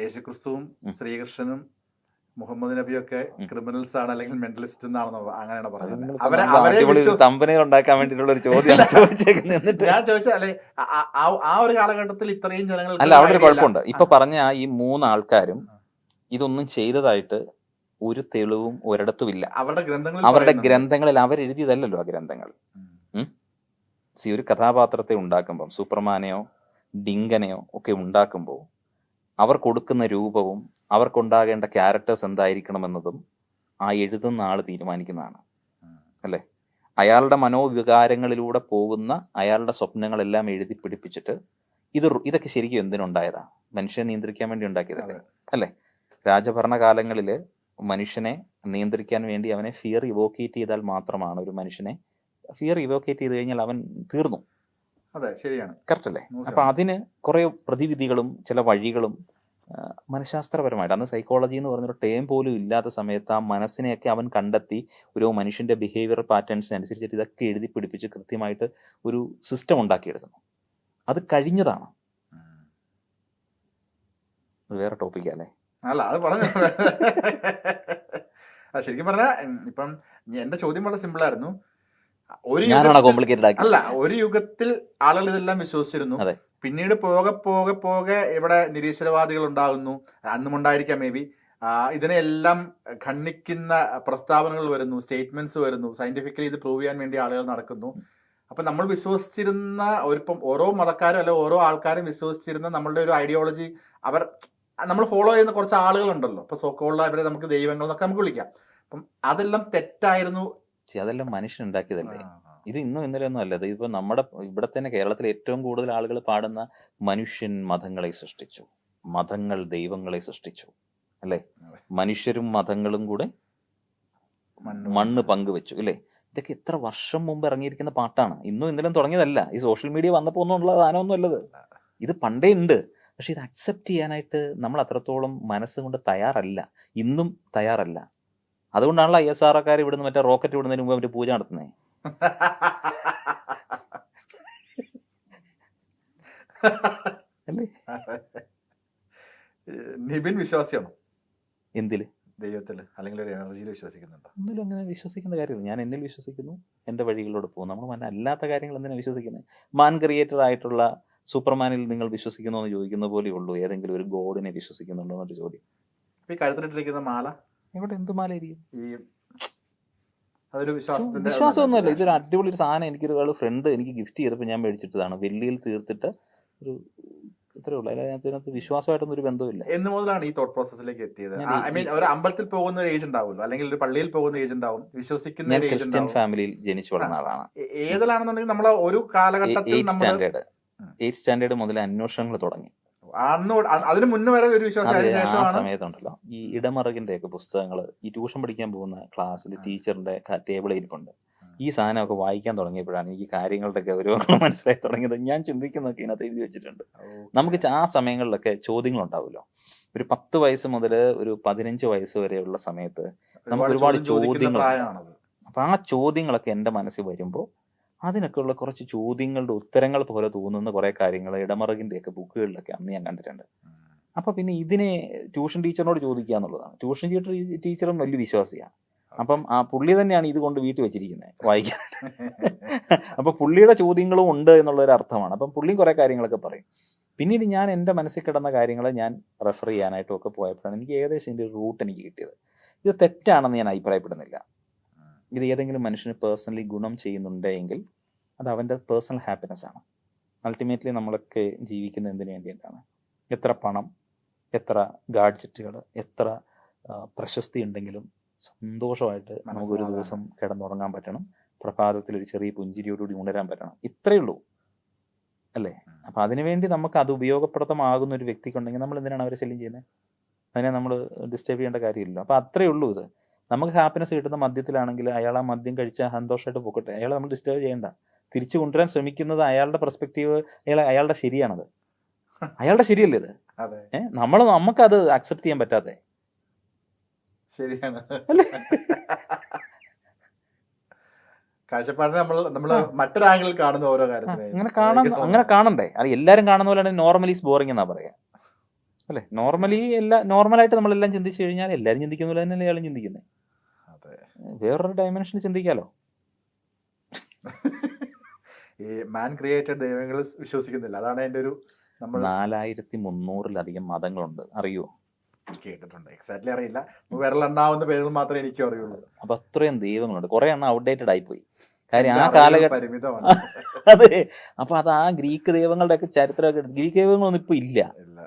യേശുക്രിസ്തുവും ശ്രീകൃഷ്ണനും Muhammad നബിയൊക്കെ criminals ആണ് അല്ലെങ്കിൽ mentalist എന്നാണെന്നോ അങ്ങനെയാണ് പറയുന്നത്. തമ്പനയിൽ ഉണ്ടാക്കാൻ വേണ്ടിയിട്ടുള്ള ഒരു ചോദ്യമാണ് ചോദിച്ചേക്കുന്നത്. ഞാൻ ചോദിച്ചാൽ അല്ലെ ആ ഒരു കാലഘട്ടത്തിൽ ഇത്രയും ജനങ്ങൾ അല്ല, അവിടെ ഒരു കുഴപ്പമുണ്ട്. ഇപ്പൊ പറഞ്ഞ ഈ 3 ആൾക്കാരും ഇതൊന്നും ചെയ്തതായിട്ട് ഒരു തെളിവും ഒരിടത്തുമില്ല. അവരുടെ ഗ്രന്ഥങ്ങളിൽ അവരെഴുതിയതല്ലോ ആ ഗ്രന്ഥങ്ങൾ. ഒരു കഥാപാത്രത്തെ ഉണ്ടാക്കുമ്പോൾ സൂപ്പർമാനെയോ ഡിങ്കനെയോ ഒക്കെ ഉണ്ടാക്കുമ്പോൾ അവർ കൊടുക്കുന്ന രൂപവും അവർക്കുണ്ടാകേണ്ട ക്യാരക്ടേഴ്സ് എന്തായിരിക്കണമെന്നതും ആ എഴുതുന്ന ആൾ തീരുമാനിക്കുന്നതാണ് അല്ലേ. അയാളുടെ മനോവികാരങ്ങളിലൂടെ പോകുന്ന അയാളുടെ സ്വപ്നങ്ങളെല്ലാം എഴുതി പിടിപ്പിച്ചിട്ട് ഇതൊക്കെ ശരിക്കും എന്തിനുണ്ടായതാ? മനുഷ്യനെ നിയന്ത്രിക്കാൻ വേണ്ടി ഉണ്ടാക്കിയതല്ലേ അല്ലേ. രാജഭരണകാലങ്ങളിൽ മനുഷ്യനെ നിയന്ത്രിക്കാൻ വേണ്ടി അവനെ ഫിയർ ഇവോക്കേറ്റ് ചെയ്താൽ മാത്രമാണ് ഒരു മനുഷ്യനെ ഫിയർ ഇവോക്കേറ്റ് ചെയ്ത് കഴിഞ്ഞാൽ അവൻ തീർന്നു. അതെ, ശരിയാണ്, കറക്റ്റ് അല്ലേ. അപ്പൊ അതിന് കുറെ പ്രതിവിധികളും ചില വഴികളും മനഃശാസ്ത്രപരമായിട്ട്, അന്ന് സൈക്കോളജി എന്ന് പറഞ്ഞൊരു ടേം പോലും ഇല്ലാത്ത സമയത്ത് ആ മനസ്സിനെയൊക്കെ അവൻ കണ്ടെത്തി ഒരു മനുഷ്യന്റെ ബിഹേവിയർ പാറ്റേൺസിനനുസരിച്ചിട്ട് ഇതൊക്കെ എഴുതി പിടിപ്പിച്ച് കൃത്യമായിട്ട് ഒരു സിസ്റ്റം ഉണ്ടാക്കിയെടുക്കുന്നു. അത് കഴിഞ്ഞതാണ്. വേറെ ടോപ്പിക്കല്ലേ. അല്ല, അത് പറഞ്ഞു. ശരിക്കും പറഞ്ഞാൽ ഇപ്പം എന്റെ ചോദ്യം വളരെ സിമ്പിൾ ആയിരുന്നു. ഒരു യുഗത്തിൽ ആളുകൾ ഇതെല്ലാം വിശ്വസിച്ചിരുന്നു. പിന്നീട് പോകെ പോകെ പോകെ ഇവിടെ നിരീശ്വരവാദികൾ ഉണ്ടാകുന്നു. അന്നും ഉണ്ടായിരിക്കാം മേ ബി. ഇതിനെല്ലാം ഖണ്ഡിക്കുന്ന പ്രസ്താവനകൾ വരുന്നു, സ്റ്റേറ്റ്മെന്റ്സ് വരുന്നു. സയന്റിഫിക്കലി ഇത് പ്രൂവ് ചെയ്യാൻ വേണ്ടി ആളുകൾ നടക്കുന്നു. അപ്പൊ നമ്മൾ വിശ്വസിച്ചിരുന്ന ഇപ്പം ഓരോ മതക്കാരും അല്ലെ ഓരോ ആൾക്കാരും വിശ്വസിച്ചിരുന്ന നമ്മളുടെ ഒരു ഐഡിയോളജി നമ്മൾ ഫോളോ ചെയ്യുന്ന കുറച്ച് ആളുകളുണ്ടല്ലോ. ഇപ്പൊ സോക്കോളുള്ള അവരെ നമുക്ക് ദൈവങ്ങൾ എന്നൊക്കെ നമുക്ക് വിളിക്കാം. അപ്പം അതെല്ലാം തെറ്റായിരുന്നു. അതെല്ലാം മനുഷ്യൻ ഉണ്ടാക്കിയതല്ലേ. ഇത് ഇന്നും ഇന്നലെ ഒന്നും അല്ല. ഇതിപ്പോ നമ്മുടെ ഇവിടെ തന്നെ കേരളത്തിൽ ഏറ്റവും കൂടുതൽ ആളുകൾ പാടുന്ന മനുഷ്യൻ മതങ്ങളെ സൃഷ്ടിച്ചു, മതങ്ങൾ ദൈവങ്ങളെ സൃഷ്ടിച്ചു അല്ലേ. മനുഷ്യരും മതങ്ങളും കൂടെ മണ്ണ് പങ്കുവെച്ചു അല്ലേ. ഇതൊക്കെ എത്ര വർഷം മുമ്പ് ഇറങ്ങിയിരിക്കുന്ന പാട്ടാണ്. ഇന്നും ഇന്നലെയും തുടങ്ങിയതല്ല. ഈ സോഷ്യൽ മീഡിയ വന്നപ്പോൾ ഒന്നും സാധനമൊന്നും അല്ലത്. ഇത് പണ്ടേ ഉണ്ട്. പക്ഷെ ഇത് അക്സെപ്റ്റ് ചെയ്യാനായിട്ട് നമ്മൾ അത്രത്തോളം മനസ്സുകൊണ്ട് തയ്യാറല്ല, ഇന്നും തയ്യാറല്ല. അതുകൊണ്ടാണല്ലോ ISRക്കാർ ഇവിടുന്ന് മറ്റേ റോക്കറ്റ് വിടുന്നതിന് മുമ്പ് അവര് പൂജ നടത്തുന്നേ. നിബിൻ വിശ്വാസിയാണോ? എന്തില്? ദൈവത്തില് അല്ലെങ്കിൽ ഒരു എനർജിയിൽ വിശ്വസിക്കുന്നുണ്ടോ? ഒന്നിലും അങ്ങനെ വിശ്വസിക്കേണ്ട കാര്യമില്ല. ഞാൻ എന്നിൽ വിശ്വസിക്കുന്നു, എൻ്റെ വഴികളിലൂടെ പോകും. നമ്മൾ അല്ലാത്ത കാര്യങ്ങൾ എന്തിനാണ് വിശ്വസിക്കുന്നത്? മാൻ ക്രിയേറ്റർ ആയിട്ടുള്ള സൂപ്പർമാനിൽ നിങ്ങൾ വിശ്വസിക്കുന്നു എന്ന് ചോദിക്കുന്ന പോലെ ഉള്ളൂ ഏതെങ്കിലും ഒരു ഗോഡിനെ വിശ്വസിക്കുന്നുണ്ടോ എന്നൊരു ചോദ്യം. ഈ കഴുത്തിലിട്ടിരിക്കുന്ന മാല ഇവിടെ എന്ത് മാലയായിരിക്കും? അതൊരു വിശ്വാസമൊന്നുമല്ല. ഇതൊരു അടിപൊളി ഒരു സാധനം. എനിക്കൊരു ഫ്രണ്ട് എനിക്ക് ഗിഫ്റ്റ് ചെയ്തപ്പോൾ ഞാൻ മേടിച്ചിട്ടതാണ്. വെള്ളിയിൽ തീർത്തിട്ട് ഒരു ഇത്രേ ഉള്ളൂ. അതിനകത്ത് വിശ്വാസമായിട്ടൊന്നും ഒരു ബന്ധമില്ല. എന്ന് മുതലാണ് ഈ തോട്ട് പ്രോസസ്സിലേക്ക് എത്തിയത്? ഐ മീൻ, ഒരു അമ്പലത്തിൽ പോകുന്ന ഒരു ഏജ് ഉണ്ടാവുമല്ലോ, അല്ലെങ്കിൽ ഒരു പള്ളിയിൽ പോകുന്ന ഏജ് ഉണ്ടാവും, വിശ്വസിക്കുന്ന ഞാൻ ക്രിസ്ത്യൻ ഫാമിലിയിൽ ജനിച്ചു വളർന്ന ആളാണ്. ഏതിലാണെന്നുണ്ടെങ്കിൽ നമ്മൾ ഒരു കാലഘട്ടത്തിൽ 8th സ്റ്റാൻഡേർഡ് മുതൽ അന്വേഷണങ്ങൾ തുടങ്ങി. അതിന് മുന്നേ വരെ ഒരു വിശ്വാസം. ആ സമയത്തുണ്ടല്ലോ ഈ ഇടമറുകിന്റെ ഒക്കെ പുസ്തകങ്ങൾ ഈ ട്യൂഷൻ പഠിക്കാൻ പോകുന്ന ക്ലാസ്സിൽ ടീച്ചറിന്റെ ടേബിളിൽ ഇരിപ്പുണ്ട്. ഈ സാധനമൊക്കെ വായിക്കാൻ തുടങ്ങിയപ്പോഴാണ് എനിക്ക് കാര്യങ്ങളുടെ ഗൗരവങ്ങൾ മനസ്സിലായി തുടങ്ങിയത്. ഞാൻ ചിന്തിക്കുന്നതൊക്കെ ഇതിനകത്ത് എഴുതി വെച്ചിട്ടുണ്ട്. നമുക്ക് ആ സമയങ്ങളിലൊക്കെ ചോദ്യങ്ങൾ ഉണ്ടാവുമല്ലോ. ഒരു 10 വയസ്സ് മുതൽ ഒരു 15 വയസ്സ് വരെയുള്ള സമയത്ത് നമുക്ക് ഒരുപാട് ചോദ്യങ്ങൾ. അപ്പൊ ആ ചോദ്യങ്ങളൊക്കെ എൻ്റെ മനസ്സിൽ വരുമ്പോൾ അതിനൊക്കെ ഉള്ള കുറച്ച് ചോദ്യങ്ങളുടെ ഉത്തരങ്ങൾ പോലെ തോന്നുന്ന കുറെ കാര്യങ്ങൾ ഇടമറുകിന്റെ ഒക്കെ ബുക്കുകളിലൊക്കെ അന്ന് ഞാൻ കണ്ടിട്ടുണ്ട്. അപ്പൊ പിന്നെ ഇതിനെ ട്യൂഷൻ ടീച്ചറിനോട് ചോദിക്കുക എന്നുള്ളതാണ്. ട്യൂഷൻ ടീച്ചറും വലിയ വിശ്വാസിയാണ്. അപ്പം ആ പുള്ളി തന്നെയാണ് ഇത് കൊണ്ട് വീട്ടിൽ വെച്ചിരിക്കുന്നത് വായിക്കാൻ. അപ്പൊ പുള്ളിയുടെ ചോദ്യങ്ങളും ഉണ്ട് എന്നുള്ളൊരു അർത്ഥമാണ്. അപ്പം പുള്ളിയും കുറെ കാര്യങ്ങളൊക്കെ പറയും. പിന്നീട് ഞാൻ എൻ്റെ മനസ്സിൽ കിടന്ന കാര്യങ്ങൾ ഞാൻ റെഫർ ചെയ്യാനായിട്ടും ഒക്കെ പോയപ്പോഴാണ് എനിക്ക് ഏകദേശം ഇതിൻ്റെ ഒരു റൂട്ട് എനിക്ക് കിട്ടിയത്. ഇത് തെറ്റാണെന്ന് ഞാൻ അഭിപ്രായപ്പെടുന്നില്ല. ഇത് ഏതെങ്കിലും മനുഷ്യന് പേഴ്സണലി ഗുണം ചെയ്യുന്നുണ്ടെങ്കിൽ അത് അവൻ്റെ പേഴ്സണൽ ഹാപ്പിനെസ് ആണ്. അൾട്ടിമേറ്റ്ലി നമ്മളൊക്കെ ജീവിക്കുന്നത് എന്തിനു വേണ്ടിയിട്ടാണ്? എത്ര പണം, എത്ര ഗാഡ്ജറ്റുകൾ, എത്ര പ്രശസ്തി ഉണ്ടെങ്കിലും സന്തോഷമായിട്ട് നമുക്കൊരു ദിവസം കിടന്നുറങ്ങാൻ പറ്റണം, പ്രഭാതത്തിൽ ഒരു ചെറിയ പുഞ്ചിരിയോടുകൂടി ഉണരാൻ പറ്റണം. ഇത്രയേ ഉള്ളൂ അല്ലേ. അപ്പം അതിനുവേണ്ടി നമുക്ക് അത് ഉപയോഗപ്രദമാകുന്ന ഒരു വ്യക്തിക്കുണ്ടെങ്കിൽ നമ്മൾ എന്തിനാണ് അവരെ ശല്യം ചെയ്യുന്നത്? അതിനെ നമ്മൾ ഡിസ്റ്റർബ് ചെയ്യേണ്ട കാര്യമില്ലല്ലോ. അപ്പം അത്രയേ ഉള്ളൂ. ഇത് നമുക്ക് ഹാപ്പിനെസ് കിട്ടുന്ന മദ്യത്തിലാണെങ്കിൽ അയാൾ ആ മദ്യം കഴിച്ചാൽ സന്തോഷമായിട്ട് പോകട്ടെ. അയാളെ നമ്മൾ ഡിസ്റ്റർബ് ചെയ്യേണ്ട. തിരിച്ചു കൊണ്ടുവരാൻ ശ്രമിക്കുന്നത് അയാളുടെ പെർസ്പെക്റ്റീവ്, അയാളുടെ ശരിയാണത്. അയാളുടെ ശരിയല്ലേ ഇത്? നമുക്കത് അക്സെപ്റ്റ് ചെയ്യാൻ പറ്റാതെ. ശരിയാണ്. കാഴ്ചപ്പാടിനെ നമ്മൾ മറ്റൊരു ആംഗിളിൽ കാണുന്ന ഓരോ കാര്യത്തിലും അങ്ങനെ കാണണ്ടേ? അത് എല്ലാവരും കാണുന്ന പോലെയാണ് നോർമലി ബോറിംഗ് എന്നാ പറയാ അല്ലേ? നോർമലായിട്ട് നമ്മളെല്ലാം ചിന്തിച്ചു കഴിഞ്ഞാൽ എല്ലാവരും ചിന്തിക്കുന്ന പോലെ തന്നെയല്ലേ ഇയാളും ചിന്തിക്കുന്നത്. അതെ. വേറൊരു ഡയമെൻഷനിൽ ചിന്തിക്കാലോ. ഈ മാൻ ക്രിയേറ്റഡ് ദൈവങ്ങൾ വിശ്വസിക്കുന്നില്ല, അതാണ് എൻ്റെ ഒരു 4300-ലധികം മതങ്ങളുണ്ട്, അറിയുമോ? കേട്ടിട്ടുണ്ട്, എക്സാക്ട്ലി അറിയില്ല, വിരലെണ്ണാവുന്ന പേരുകൾ മാത്രമേ എനിക്കും അറിയുള്ളൂ. അപ്പൊ അത്രയും ദൈവങ്ങളുണ്ട്, കുറെ എണ്ണം ഔട്ട്ഡേറ്റഡ് ആയിപ്പോയി. കാര്യം ആ എൻ്റെ അറിവ് കാലഘട്ടം പരിമിതമാണ്. അതെ. അപ്പൊ അത് ആ ഗ്രീക്ക് ദൈവങ്ങളുടെ ഒക്കെ ചരിത്രമൊക്കെ, ഗ്രീക്ക് ദൈവങ്ങളൊന്നും ഇപ്പൊ ഇല്ല, ഇല്ല.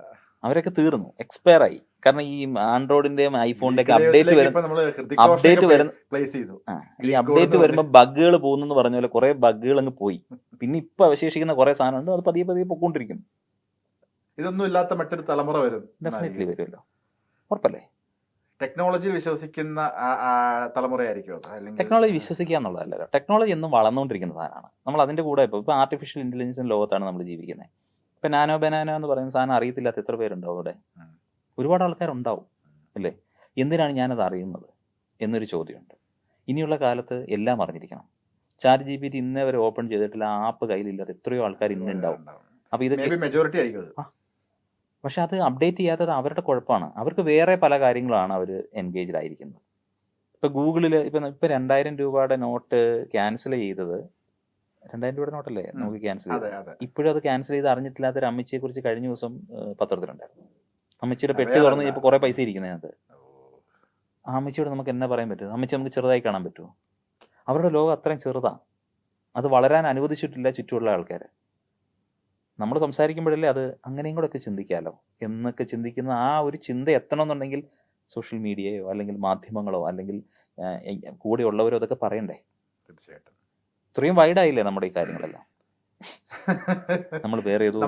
അവരൊക്കെ തീർന്നു, എക്സ്പയർ ആയി. കാരണം ഈ ആൻഡ്രോയിഡിന്റെയും ഐഫോണിന്റെ ഒക്കെ അപ്ഡേറ്റ് ദൈവത്തിലേക്ക് ഇപ്പൊ നമ്മള് ഹൃതിക് റോഷനെയൊക്കെ അപ്ഡേറ്റ് വരുന്ന പ്ലേസ് ചെയ്തു. ഈ അപ്ഡേറ്റ് വരുമ്പോൾ ബഗ്ഗുകൾ പോകുന്നെന്ന് പറഞ്ഞ പോലെ കുറെ ബഗ്ഗുകൾ അങ്ങ് പോയി. പിന്നെ ഇപ്പൊ അവശേഷിക്കുന്ന കുറെ സാധനമുണ്ട്, അത് പതിയെ പതിയെ പൊക്കോണ്ടിരിക്കും. ഇതൊന്നും ഇല്ലാത്ത മറ്റൊരു തലമുറ വരും, ഡെഫിനറ്റ്ലി വരുമല്ലോ, ഉറപ്പല്ലേ? ടെക്നോളജിയിൽ വിശ്വസിക്കുന്ന തലമുറയായിരിക്കും അത്. അല്ലെങ്കിൽ ടെക്നോളജി വിശ്വസിക്കുക എന്നുള്ളതല്ലല്ലോ, ടെക്നോളജി എന്നും വളർന്നുകൊണ്ടിരിക്കുന്ന സാധനമാണ്. നമ്മൾ അതിന്റെ കൂടെ ഇപ്പോൾ ആർട്ടിഫിഷ്യൽ ഇന്റലിജൻസിന്റെ ലോകത്താണ് നമ്മൾ ജീവിക്കുന്നത്. ഇപ്പൊ നാനോ ബനാനോ എന്ന് പറയുന്ന സാധനം അറിയത്തില്ലാത്ത എത്ര പേരുണ്ടാവും അവിടെ? ഒരുപാട് ആൾക്കാരുണ്ടാവും, അല്ലേ? എന്തിനാണ് ഞാനത് അറിയുന്നത് എന്നൊരു ചോദ്യമുണ്ട്. ഇനിയുള്ള കാലത്ത് എല്ലാം അറിഞ്ഞിരിക്കണം. ചാറ്റ് GPT ഇന്നേ വരെ ഓപ്പൺ ചെയ്തിട്ടില്ല, ആപ്പ് കയ്യിലില്ലാത്ത എത്രയോ ആൾക്കാർ ഇന്നുണ്ടാവും. അപ്പൊ ഇത് മെജോറിറ്റി ആയിരിക്കും അത്. പക്ഷെ അത് അപ്ഡേറ്റ് ചെയ്യാത്തത് അവരുടെ കുഴപ്പമാണ്. അവർക്ക് വേറെ പല കാര്യങ്ങളാണ് അവർ എൻഗേജ്ഡ് ആയിരിക്കുന്നത്. ഇപ്പൊ ഗൂഗിളിൽ ഇപ്പൊ 2000 രൂപയുടെ നോട്ട് ക്യാൻസൽ ചെയ്തത്, 2000 രൂപയുടെ നോട്ടല്ലേ നമുക്ക് ക്യാൻസൽ ചെയ്തത്, ഇപ്പോഴും അത് ക്യാൻസൽ ചെയ്ത് അറിഞ്ഞിട്ടില്ലാത്ത ഒരു അമ്മച്ചിയെ കുറിച്ച് കഴിഞ്ഞ ദിവസം പത്രത്തിലുണ്ടായിരുന്നു. അമ്മച്ചിയുടെ പെട്ടി തുറന്ന് ഇപ്പൊ കുറെ പൈസ ഇരിക്കുന്നതിനകത്ത്. ആ അമ്മച്ചിയോട് നമുക്ക് എന്നാ പറയാൻ പറ്റും? അമ്മച്ചി നമുക്ക് ചെറുതായി കാണാൻ പറ്റുമോ? അവരുടെ ലോകം അത്രയും ചെറുതാ, അത് വളരാൻ അനുവദിച്ചിട്ടില്ല ചുറ്റുമുള്ള ആൾക്കാരെ. നമ്മൾ സംസാരിക്കുമ്പോഴല്ലേ അത് അങ്ങനെയും കൂടെ ഒക്കെ ചിന്തിക്കാമല്ലോ എന്നൊക്കെ ചിന്തിക്കുന്ന ആ ഒരു ചിന്ത എത്തണമെന്നുണ്ടെങ്കിൽ സോഷ്യൽ മീഡിയയോ അല്ലെങ്കിൽ മാധ്യമങ്ങളോ അല്ലെങ്കിൽ കൂടെയുള്ളവരോ അതൊക്കെ പറയണ്ടേ? തീർച്ചയായിട്ടും. ഇത്രയും വൈഡായില്ലേ നമ്മുടെ ഈ കാര്യങ്ങളെല്ലാം. നമ്മൾ വേറെ ഏതോ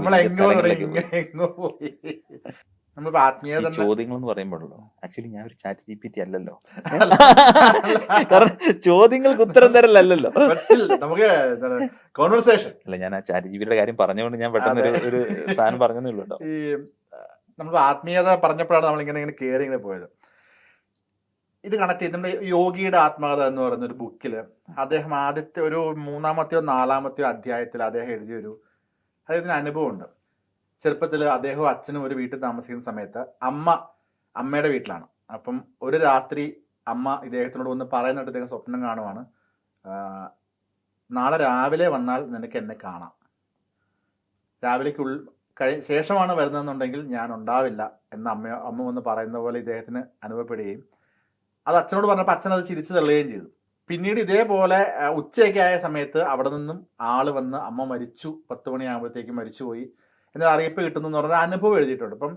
ചോദ്യങ്ങൾ എന്ന് പറയുമ്പോഴല്ലോ, ആക്ച്വലി ഞാൻ ഒരു ചാറ്റ് GPT അല്ലല്ലോ, കാരണം ചോദ്യങ്ങൾക്ക് ഉത്തരം തരലല്ലോ. അല്ല, ഞാൻ ആ ചാറ്റ് GPTയുടെ കാര്യം പറഞ്ഞുകൊണ്ട് ഞാൻ പെട്ടെന്ന് ഒരു സാധനം പറഞ്ഞതേ ഉള്ളൂ കേട്ടോ. ഈ നമ്മൾ ആത്മീയത പറഞ്ഞപ്പോഴാണ് നമ്മൾ ഇങ്ങനെ ഇങ്ങനെ പോയത്. ഇത് കണക്ട് ചെയ്ത് നമ്മുടെ യോഗിയുടെ ആത്മകഥ എന്ന് പറയുന്ന ഒരു ബുക്കില് അദ്ദേഹം ആദ്യത്തെ ഒരു 3-മത്തെയോ 4-മത്തെയോ അധ്യായത്തിൽ അദ്ദേഹം എഴുതിയൊരു അദ്ദേഹത്തിന് അനുഭവമുണ്ട്. ചെറുപ്പത്തിൽ അദ്ദേഹവും അച്ഛനും ഒരു വീട്ടിൽ താമസിക്കുന്ന സമയത്ത് അമ്മയുടെ വീട്ടിലാണ്. അപ്പം ഒരു രാത്രി അമ്മ ഇദ്ദേഹത്തിനോട് ഒന്ന് പറയുന്നിട്ട് ഇദ്ദേഹം സ്വപ്നം കാണുവാണ്, നാളെ രാവിലെ വന്നാൽ നിനക്ക് എന്നെ കാണാം, രാവിലേക്ക് ശേഷമാണ് വരുന്നതെന്നുണ്ടെങ്കിൽ ഞാൻ ഉണ്ടാവില്ല എന്ന് അമ്മ വന്ന് പറയുന്ന പോലെ ഇദ്ദേഹത്തിന് അനുഭവപ്പെടുകയും അത് അച്ഛനോട് പറഞ്ഞപ്പോൾ അച്ഛൻ അത് ചിരിച്ചു തള്ളുകയും ചെയ്തു. പിന്നീട് ഇതേപോലെ ഉച്ചയൊക്കെ ആയ സമയത്ത് അവിടെ നിന്നും ആള് വന്ന് അമ്മ മരിച്ചു, 10 മണിയാകുമ്പോഴത്തേക്കും മരിച്ചുപോയി എന്നൊരു അറിയിപ്പ് കിട്ടുന്നു എന്ന് പറഞ്ഞ അനുഭവം എഴുതിയിട്ടുണ്ട്. അപ്പം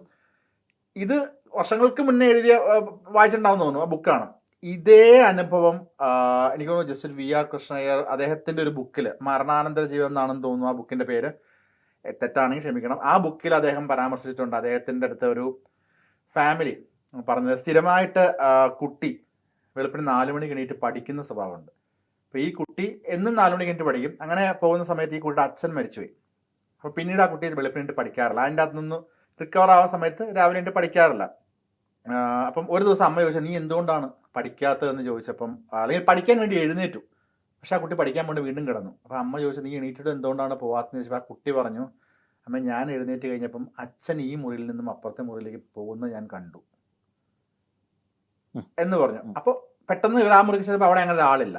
ഇത് വർഷങ്ങൾക്ക് മുന്നേ വായിച്ചിട്ടുണ്ടാവുന്ന തോന്നുന്നു, ആ ബുക്കാണ്. ഇതേ അനുഭവം എനിക്ക് തോന്നുന്നു ജസ്റ്റിസ് VR കൃഷ്ണയ്യർ അദ്ദേഹത്തിന്റെ ഒരു ബുക്കിൽ, മരണാനന്തര ജീവിതം എന്നാണെന്ന് തോന്നുന്നു ആ ബുക്കിന്റെ പേര്, തെറ്റാണെങ്കിൽ ക്ഷമിക്കണം, ആ ബുക്കിൽ അദ്ദേഹം പരാമർശിച്ചിട്ടുണ്ട്. അദ്ദേഹത്തിന്റെ അടുത്ത ഒരു ഫാമിലി പറഞ്ഞത്, സ്ഥിരമായിട്ട് കുട്ടി വെളുപ്പിന് 4 മണിക്ക് എണീറ്റ് പഠിക്കുന്ന സ്വഭാവമുണ്ട്. അപ്പോൾ ഈ കുട്ടി എന്നും 4 മണിക്ക് എണീറ്റ് പഠിക്കും. അങ്ങനെ പോകുന്ന സമയത്ത് ഈ കുട്ടിയുടെ അച്ഛൻ മരിച്ചുപോയി. അപ്പോൾ പിന്നീട് ആ കുട്ടി വെളുപ്പിനിട്ട് പഠിക്കാറില്ല. അതിൻ്റെ അകത്ത് നിന്ന് റിക്കവർ ആവുന്ന സമയത്ത് രാവിലെ എണീറ്റ് പഠിക്കാറില്ല. അപ്പം ഒരു ദിവസം അമ്മ ചോദിച്ചാൽ നീ എന്തുകൊണ്ടാണ് പഠിക്കാത്തതെന്ന് ചോദിച്ചപ്പം, അല്ലെങ്കിൽ പഠിക്കാൻ വേണ്ടി എഴുന്നേറ്റു, പക്ഷെ ആ കുട്ടി പഠിക്കാൻ വേണ്ടി വീണ്ടും കിടന്നു. അപ്പോൾ അമ്മ ചോദിച്ചാൽ നീ എണീറ്റിട്ട് എന്തുകൊണ്ടാണ് പോകാത്തതെന്ന് ചോദിച്ചപ്പോൾ ആ കുട്ടി പറഞ്ഞു, അമ്മ ഞാൻ എഴുന്നേറ്റ് കഴിഞ്ഞപ്പം അച്ഛൻ ഈ മുറിയിൽ നിന്നും അപ്പുറത്തെ മുറിയിലേക്ക് പോകുന്നത് ഞാൻ കണ്ടു എന്ന് പറഞ്ഞു. അപ്പോൾ പെട്ടെന്ന് ഇവർ ആ മുറിക്ക് ചെന്നപ്പോൾ അവിടെ അങ്ങനെ ഒരാളില്ല,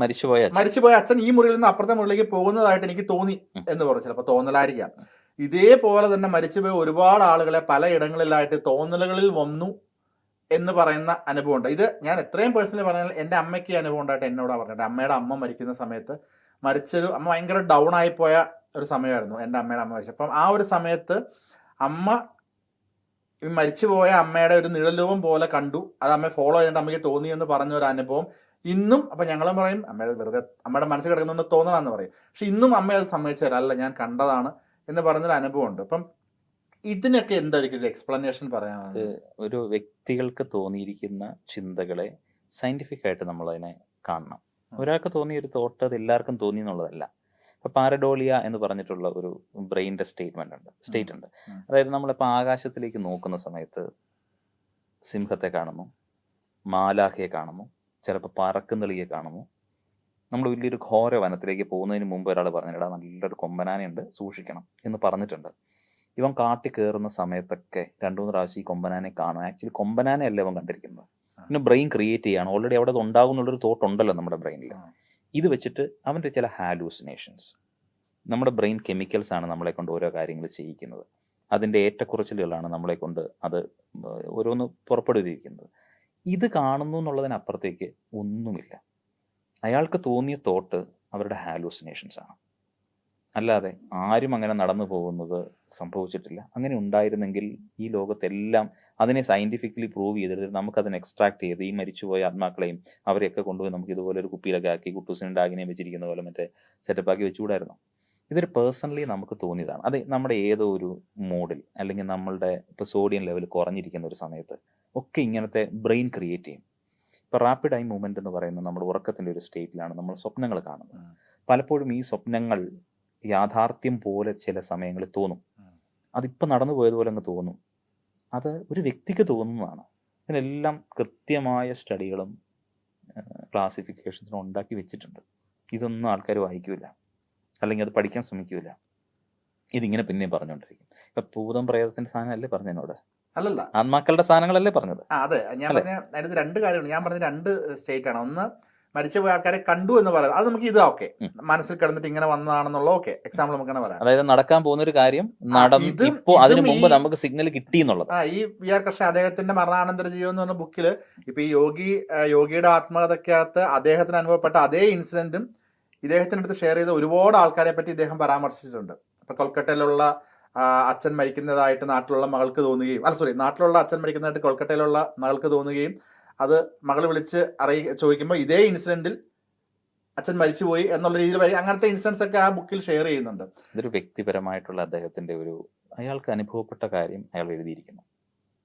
മരിച്ചുപോയ അച്ഛൻ ഈ മുറിയിൽ നിന്ന് അപ്പുറത്തെ മുറിയിലേക്ക് പോകുന്നതായിട്ട് എനിക്ക് തോന്നി എന്ന് പറഞ്ഞു. ചിലപ്പോൾ തോന്നലായിരിക്കാം. ഇതേപോലെ തന്നെ മരിച്ചുപോയ ഒരുപാട് ആളുകളെ പലയിടങ്ങളിലായിട്ട് തോന്നലുകളിൽ വന്നു എന്ന് പറയുന്ന അനുഭവമുണ്ട്. ഇത് ഞാൻ എത്രയും പേഴ്സണലി പറഞ്ഞാൽ എൻ്റെ അമ്മയ്ക്ക് അനുഭവം ഉണ്ടായിട്ട് എന്നോട് പറഞ്ഞിട്ട്, അമ്മയുടെ അമ്മ മരിക്കുന്ന സമയത്ത് അമ്മ ഭയങ്കര ഡൗൺ ആയിപ്പോയ ഒരു സമയമായിരുന്നു എൻ്റെ അമ്മയുടെ അമ്മ മരിച്ചത്. അപ്പം ആ ഒരു സമയത്ത് അമ്മ മരിച്ചുപോയ അമ്മയുടെ ഒരു നിഴൽരൂപം പോലെ കണ്ടു, അത് അമ്മയെ ഫോളോ ചെയ്യേണ്ട അമ്മയ്ക്ക് തോന്നി എന്ന് പറഞ്ഞ ഒരു അനുഭവം ഇന്നും. അപ്പം ഞങ്ങളും പറയും അമ്മ വെറുതെ അമ്മയുടെ മനസ്സിൽ കിടക്കുന്നുണ്ട് തോന്നണമെന്ന് പറയും, പക്ഷെ ഇന്നും അമ്മ അത് സമ്മതിച്ചു തരാം, അല്ല ഞാൻ കണ്ടതാണ് എന്ന് പറഞ്ഞൊരു അനുഭവമുണ്ട്. അപ്പം ഇതിനൊക്കെ എന്തായിരിക്കും ഒരു എക്സ്പ്ലനേഷൻ പറയാനുള്ളത്? ഒരു വ്യക്തികൾക്ക് തോന്നിയിരിക്കുന്ന ചിന്തകളെ സയന്റിഫിക് ആയിട്ട് നമ്മൾ അതിനെ കാണണം. ഒരാൾക്ക് തോന്നിയ ഒരു തോട്ട് അത് എല്ലാവർക്കും തോന്നി എന്നുള്ളതല്ല. ഇപ്പൊ പാരഡോളിയ എന്ന് പറഞ്ഞിട്ടുള്ള ഒരു ബ്രെയിൻ്റെ സ്റ്റേറ്റ് ഉണ്ട്. അതായത് നമ്മളിപ്പോൾ ആകാശത്തിലേക്ക് നോക്കുന്ന സമയത്ത് സിംഹത്തെ കാണുന്നു, മാലാഖയെ കാണുന്നു, ചിലപ്പോൾ പറക്കുന്നിളിയെ കാണുന്നു. നമ്മൾ വലിയൊരു ഘോര വനത്തിലേക്ക് പോകുന്നതിന് മുമ്പ് ഒരാൾ പറഞ്ഞിടാ നല്ലൊരു കൊമ്പനാനയുണ്ട് സൂക്ഷിക്കണം എന്ന് പറഞ്ഞിട്ടുണ്ട്. ഇവൻ കാട്ടി കയറുന്ന സമയത്തൊക്കെ 2-3 പ്രാവശ്യം ഈ കൊമ്പനാനെ കാണും. ആക്ച്വലി കൊമ്പനാനെ അല്ല ഇവൻ കണ്ടിരിക്കുന്നത്, പിന്നെ ബ്രെയിൻ ക്രിയേറ്റ് ചെയ്യാണ്. ഓൾറെഡി അവിടെ അത് ഉണ്ടാകും എന്നുള്ളൊരു തോട്ട് ഉണ്ടല്ലോ നമ്മുടെ ബ്രെയിനിൽ. ഇത് വെച്ചിട്ട് അവൻ്റെ ചില ഹാലൂസിനേഷൻസ്, നമ്മുടെ ബ്രെയിൻ കെമിക്കൽസ് ആണ് നമ്മളെ കൊണ്ട് ഓരോ കാര്യങ്ങൾ ചെയ്യിക്കുന്നത്. അതിൻ്റെ ഏറ്റക്കുറച്ചിലുകളാണ് നമ്മളെ കൊണ്ട് അത് ഓരോന്ന് പുറപ്പെടുവിക്കുന്നത്. ഇത് കാണുന്നു എന്നുള്ളതിനപ്പുറത്തേക്ക് ഒന്നുമില്ല. അയാൾക്ക് തോന്നിയ തോട്ട് അവരുടെ ഹാലൂസിനേഷൻസ് ആണ്, അല്ലാതെ ആരും അങ്ങനെ നടന്നു പോകുന്നത് സംഭവിച്ചിട്ടില്ല. അങ്ങനെ ഉണ്ടായിരുന്നെങ്കിൽ ഈ ലോകത്തെല്ലാം അതിനെ സയൻറ്റിഫിക്കലി പ്രൂവ് ചെയ്തിട്ട് നമുക്കതിനെ എക്സ്ട്രാക്ട് ചെയ്ത് ഈ മരിച്ചുപോയ ആത്മാക്കളെയും അവരെയൊക്കെ കൊണ്ടുപോയി നമുക്ക് ഇതുപോലെ ഒരു കുപ്പിയിലൊക്കെ ആക്കി കുട്ടൂസിനും ഡാഗിനെയും വെച്ചിരിക്കുന്ന പോലെ മറ്റേ സെറ്റപ്പാക്കി വെച്ചുകൂടായിരുന്നു. ഇതൊരു പേഴ്സണലി നമുക്ക് തോന്നിയതാണ്. അത് നമ്മുടെ ഏതോ ഒരു മൂഡിൽ അല്ലെങ്കിൽ നമ്മളുടെ ഇപ്പോൾ സോഡിയം ലെവൽ കുറഞ്ഞിരിക്കുന്ന ഒരു സമയത്ത് ഒക്കെ ഇങ്ങനത്തെ ബ്രെയിൻ ക്രിയേറ്റ് ചെയ്യും. ഇപ്പോൾ റാപ്പിഡ് ഐ മൂവ്മെൻറ്റ് എന്ന് പറയുന്നത് നമ്മുടെ ഉറക്കത്തിൻ്റെ ഒരു സ്റ്റേറ്റിലാണ് നമ്മൾ സ്വപ്നങ്ങൾ കാണുന്നത്. പലപ്പോഴും ഈ സ്വപ്നങ്ങൾ യാഥാർത്ഥ്യം പോലെ ചില സമയങ്ങളിൽ തോന്നും. അതിപ്പോൾ നടന്നു പോയതുപോലെ അങ്ങ് തോന്നും. അത് ഒരു വ്യക്തിക്ക് തോന്നുന്നതാണ്. ഇതിനെല്ലാം കൃത്യമായ സ്റ്റഡികളും ക്ലാസിഫിക്കേഷൻസിനും ഉണ്ടാക്കി വെച്ചിട്ടുണ്ട്. ഇതൊന്നും ആൾക്കാർ വായിക്കില്ല, അല്ലെങ്കിൽ അത് പഠിക്കാൻ ശ്രമിക്കില്ല. ഇതിങ്ങനെ പിന്നെയും പറഞ്ഞുകൊണ്ടിരിക്കും. ഇപ്പം ഭൂതം പ്രേതത്തിൻ്റെ സാധനമല്ലേ പറഞ്ഞതിനോട്? അല്ലല്ല, ആത്മാക്കളുടെ സാധനങ്ങളല്ലേ പറഞ്ഞത്? അതെ, ഞാൻ പറഞ്ഞ അതിനകത്ത് 2 കാര്യമാണ്. ഞാൻ പറഞ്ഞ 2 സ്റ്റേറ്റ് ആണ്. ഒന്ന്, മരിച്ചുപോയ ആൾക്കാരെ കണ്ടു എന്ന് പറയുന്നത്, അത് നമുക്ക് ഇത് ഓക്കെ, മനസ്സിൽ കിടന്നിട്ട് ഇങ്ങനെ വന്നതാണെന്നുള്ള ഓക്കെ എക്സാമ്പിൾ നമുക്ക് തന്നെ പറയാം. അതായത് നടക്കാൻ പോകുന്ന ഒരു കാര്യം ഇപ്പോ അതിനു മുമ്പ് നമുക്ക് സിഗ്നൽ കിട്ടി എന്നുള്ളത്. ഈ വി.ആർ. കൃഷ്ണൻ അദ്ദേഹത്തിന്റെ മരണാനന്തര ജീവൻ എന്ന് പറഞ്ഞ ബുക്കില് ഇപ്പൊ ഈ യോഗിയുടെ ആത്മകഥയ്ക്കകത്ത് അദ്ദേഹത്തിന് അനുഭവപ്പെട്ട അതേ ഇൻസിഡന്റും ഇദ്ദേഹത്തിന്റെ അടുത്ത് ഷെയർ ചെയ്ത ഒരുപാട് ആൾക്കാരെ പറ്റി ഇദ്ദേഹം പരാമർശിച്ചിട്ടുണ്ട്. ഇപ്പൊ കൊൽക്കട്ടയിലുള്ള അച്ഛൻ മരിക്കുന്നതായിട്ട് നാട്ടിലുള്ള മകൾക്ക് തോന്നുകയും, നാട്ടിലുള്ള അച്ഛൻ മരിക്കുന്നതായിട്ട് കൊൽക്കട്ടയിലുള്ള മകൾക്ക് തോന്നുകയും അത് മകൾ വിളിച്ച് ചോദിക്കുമ്പോൾ ഇതേ ഇൻസിഡന്റിൽ അച്ഛൻ മരിച്ചുപോയി എന്നുള്ള രീതിയിൽ അങ്ങനത്തെ ഇൻസിഡൻസ് ഒക്കെ ആ ബുക്കിൽ ഷെയർ ചെയ്യുന്നുണ്ട്. ഇതൊരു വ്യക്തിപരമായിട്ടുള്ള അദ്ദേഹത്തിന്റെ അയാൾക്ക് അനുഭവപ്പെട്ട കാര്യം അയാൾ എഴുതിയിരിക്കുന്നു.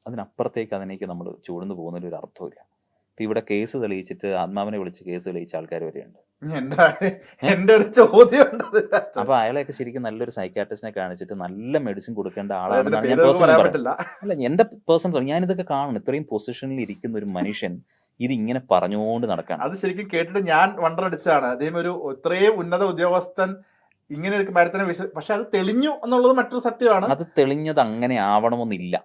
അതിനപ്പുറത്തേക്ക് അതിനേക്ക് നമ്മൾ ചൂടുന്നു പോകുന്നതിൽ ഒരു അർത്ഥമില്ല. ഇപ്പം ഇവിടെ കേസ് തെളിയിച്ചിട്ട് ആത്മാവിനെ വിളിച്ച് കേസ് തെളിയിച്ച ആൾക്കാർ വരെയുണ്ട്. എന്റെ ഒരു ചോദ്യം. അപ്പൊ അയാളെയൊക്കെ ശരിക്കും നല്ലൊരു സൈക്കാട്രിസ്റ്റിനെ കാണിച്ചിട്ട് നല്ല മെഡിസിൻ കൊടുക്കേണ്ട ആളാണെന്നാണ് ഞാൻ പേഴ്സണൽ അല്ല, എന്റെ പേഴ്സണൽ ഞാനിതൊക്കെ കാണണം. ഇത്രയും പൊസിഷനിൽ ഇരിക്കുന്ന ഒരു മനുഷ്യൻ ഇത് ഇങ്ങനെ പറഞ്ഞുകൊണ്ട് നടക്കണം. അത് ശരിക്കും കേട്ടിട്ട് ഞാൻ വണ്ടറടിച്ചതാണ്. അദ്ദേഹം ഒരു ഇത്രയും ഉന്നത ഉദ്യോഗസ്ഥൻ ഇങ്ങനെ ഒരു മരത്തിനെ പക്ഷെ അത് തെളിഞ്ഞു എന്നുള്ളത് മറ്റൊരു സത്യമാണ്. അത് തെളിഞ്ഞത് അങ്ങനെ ആവണമെന്നില്ല.